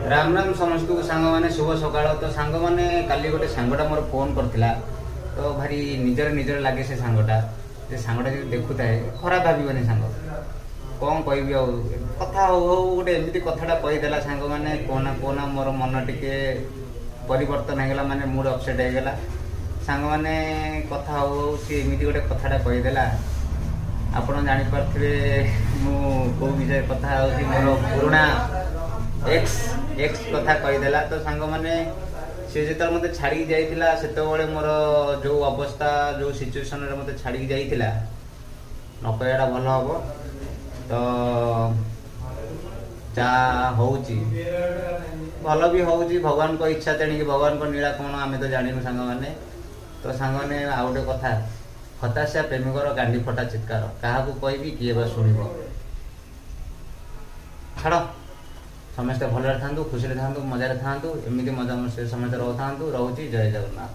राम राम समस्त को सांग मैंने शुभ सकाळ। तो सांग मैंने काली गोटे सांगटा मोर फोन करथिला तो भारी निजर निजर लगे से सांगटा सांगटा जो देखुता है खराब भावनी सांग कौन कहबी आ कथा हो गोटे एमती कथाटा कहीदेला सांग मैंने कोना कोना मोर मन टिके परिवर्तन होगा माने मूड अपसेट होगा सांग मैंने कथा हो सी एमती गोटे कथाटा कहीदेला आपण जापारे मु कौ विषय कथा मोर पुराणा एक्स एक्स कथा कहीदेला। तो सांग मैंने सी जो मत छाड़ी जाइला से मोर जो अवस्था जो सिचुएशन मत छाड़ी जाइला न कहटा भल हम तो जहाँ हो भल भी हो भगवान को इच्छा तेणिक भगवान को नीला कौन आम तो जानू सांग मैंने। तो सांग मैंने आउ गोटे कथा हताशा प्रेमिकर गांडी फटा चित्कार क्या कहबी किए बा शुण छाड़ समस्ते भलरे था खुशी था मजार था एमती मजा मस्ती समस्त रोता रोचे जय जगन्नाथ।